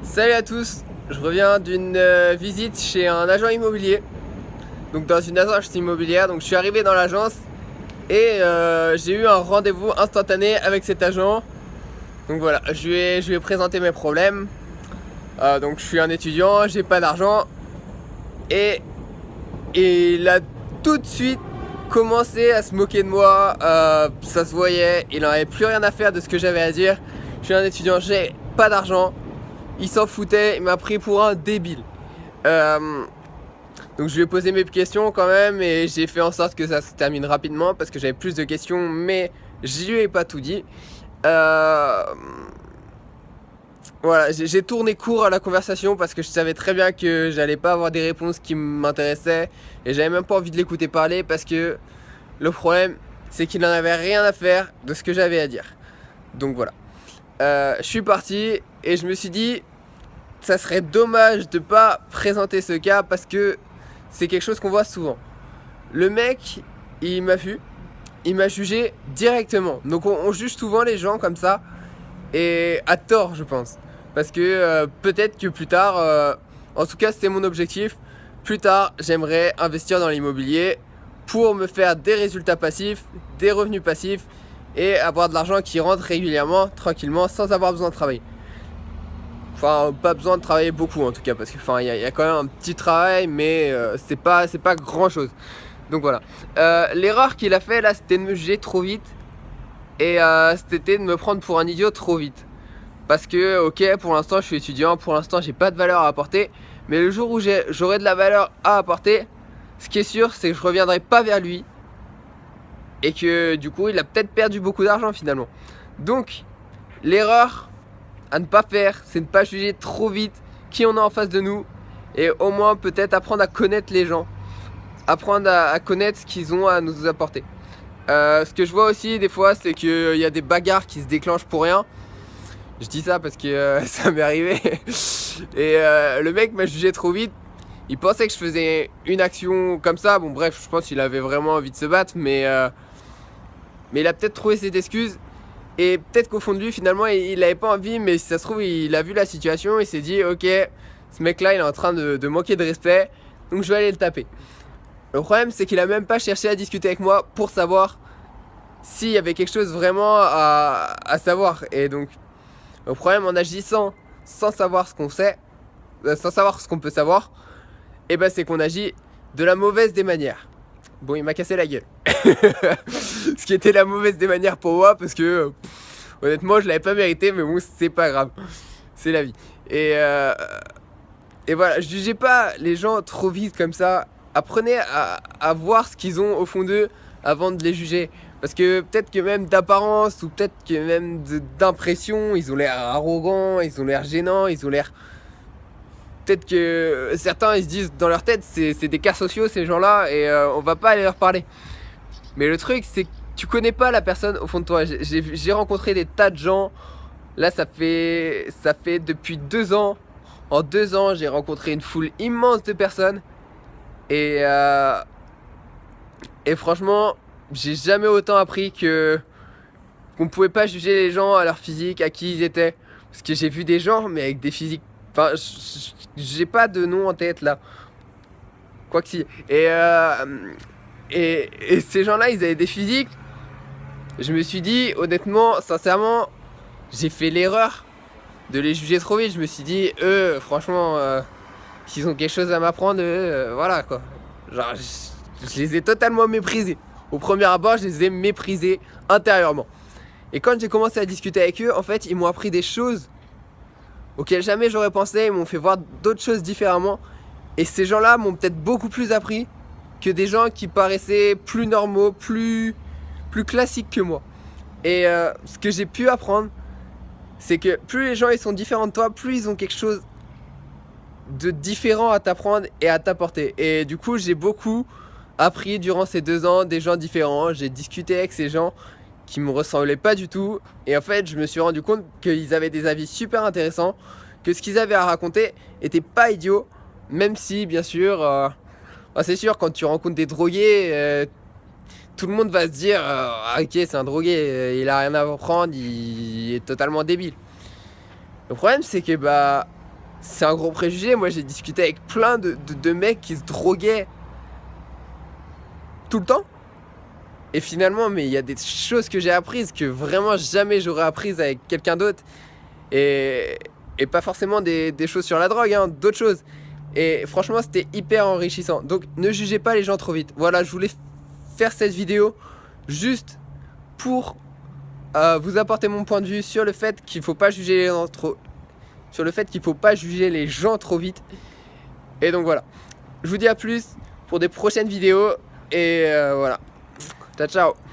Salut à tous, je reviens d'une visite chez un agent immobilier, donc dans une agence immobilière. Donc je suis arrivé dans l'agence et j'ai eu un rendez-vous instantané avec cet agent. Donc voilà, je lui ai présenté mes problèmes. Donc je suis un étudiant, j'ai pas d'argent et, et il a tout de suite commencé à se moquer de moi. Ça se voyait, il n'en avait plus rien à faire de ce que j'avais à dire. Je suis un étudiant, j'ai pas d'argent. Il s'en foutait, il m'a pris pour un débile. Euh, donc je lui ai posé mes questions quand même et j'ai fait en sorte que ça se termine rapidement parce que j'avais plus de questions, mais je lui ai pas tout dit. Euh, voilà, j'ai tourné court à la conversation parce que je savais très bien que j'allais pas avoir des réponses qui m'intéressaient et j'avais même pas envie de l'écouter parler parce que le problème c'est qu'il n'en avait rien à faire de ce que j'avais à dire. Donc voilà. Je suis parti et je me suis dit ça serait dommage de pas présenter ce cas parce que c'est quelque chose qu'on voit souvent. Le mec, il m'a vu, il m'a jugé directement. Donc on juge souvent les gens comme ça et à tort, je pense. Parce que peut-être que plus tard, en tout cas c'était mon objectif, plus tard j'aimerais investir dans l'immobilier pour me faire des résultats passifs, des revenus passifs et avoir de l'argent qui rentre régulièrement, tranquillement, sans avoir besoin de travailler. Enfin, pas besoin de travailler beaucoup en tout cas, parce que enfin, y a quand même un petit travail, mais c'est pas grand chose. Donc voilà. L'erreur qu'il a fait là, c'était de me juger trop vite et c'était de me prendre pour un idiot trop vite. Parce que, ok, pour l'instant, je suis étudiant, pour l'instant, j'ai pas de valeur à apporter, mais le jour où j'aurai de la valeur à apporter, ce qui est sûr, c'est que je reviendrai pas vers lui et que du coup, il a peut-être perdu beaucoup d'argent finalement. Donc, l'erreur à ne pas faire, c'est ne pas juger trop vite qui on a en face de nous et au moins peut-être apprendre à connaître les gens, apprendre à connaître ce qu'ils ont à nous apporter. Ce que je vois aussi des fois, c'est qu'il y a des bagarres qui se déclenchent pour rien. Je dis ça parce que ça m'est arrivé et le mec m'a jugé trop vite. Il pensait que je faisais une action comme ça. Bon bref, je pense qu'il avait vraiment envie de se battre, mais il a peut-être trouvé cette excuse. Et peut-être qu'au fond de lui, finalement, il avait pas envie, mais si ça se trouve, il a vu la situation, il s'est dit, ok, ce mec-là, il est en train de manquer de respect, donc je vais aller le taper. Le problème, c'est qu'il a même pas cherché à discuter avec moi pour savoir s'il y avait quelque chose vraiment à savoir. Et donc, le problème en agissant sans savoir ce qu'on sait, sans savoir ce qu'on peut savoir, et ben c'est qu'on agit de la mauvaise des manières. Bon, il m'a cassé la gueule. Ce qui était la mauvaise des manières pour moi, parce que honnêtement, je l'avais pas mérité, mais bon, c'est pas grave. C'est la vie. Et voilà, je jugeais pas les gens trop vite comme ça. Apprenez à voir ce qu'ils ont au fond d'eux avant de les juger. Parce que peut-être que même d'apparence, ou peut-être que même d'impression, ils ont l'air arrogants, ils ont l'air gênants, ils ont l'air... Peut-être que certains, ils se disent dans leur tête, c'est des cas sociaux ces gens-là, et on va pas aller leur parler. Mais le truc, c'est que tu connais pas la personne au fond de toi. J'ai rencontré des tas de gens. Là, ça fait depuis 2 ans. En 2 ans, j'ai rencontré une foule immense de personnes. Et, euh, et franchement, j'ai jamais autant appris que qu'on pouvait pas juger les gens à leur physique, à qui ils étaient. Parce que j'ai vu des gens, mais avec des physiques. Enfin, j'ai pas de nom en tête là. Quoi que si. Et ces gens-là, ils avaient des physiques. Je me suis dit, honnêtement, sincèrement, j'ai fait l'erreur de les juger trop vite. Je me suis dit, eux, franchement, s'ils ont quelque chose à m'apprendre, voilà quoi. Genre, je les ai totalement méprisés. Au premier abord, je les ai méprisés intérieurement. Et quand j'ai commencé à discuter avec eux, en fait, ils m'ont appris des choses auxquelles jamais j'aurais pensé. Ils m'ont fait voir d'autres choses différemment. Et ces gens-là m'ont peut-être beaucoup plus appris que des gens qui paraissaient plus normaux, plus classiques que moi. Et ce que j'ai pu apprendre, c'est que plus les gens ils sont différents de toi, plus ils ont quelque chose de différent à t'apprendre et à t'apporter. Et du coup, j'ai beaucoup appris durant ces 2 ans des gens différents. J'ai discuté avec ces gens qui me ressemblaient pas du tout. Et en fait, je me suis rendu compte qu'ils avaient des avis super intéressants, que ce qu'ils avaient à raconter était pas idiot, même si, bien sûr, c'est sûr, quand tu rencontres des drogués, tout le monde va se dire ah, ok, c'est un drogué, il a rien à apprendre, il est totalement débile. Le problème, c'est que bah c'est un gros préjugé. Moi j'ai discuté avec plein de mecs qui se droguaient tout le temps. Et finalement, mais il y a des choses que j'ai apprises que vraiment jamais j'aurais apprises avec quelqu'un d'autre. Et pas forcément des choses sur la drogue, hein, d'autres choses. Et franchement, c'était hyper enrichissant. Donc ne jugez pas les gens trop vite. Voilà, je voulais faire cette vidéo juste pour vous apporter mon point de vue sur le fait qu'il faut pas juger les gens trop... Sur le fait qu'il faut pas juger les gens trop vite. Et donc voilà. Je vous dis à plus pour des prochaines vidéos. Et voilà. Ciao, ciao.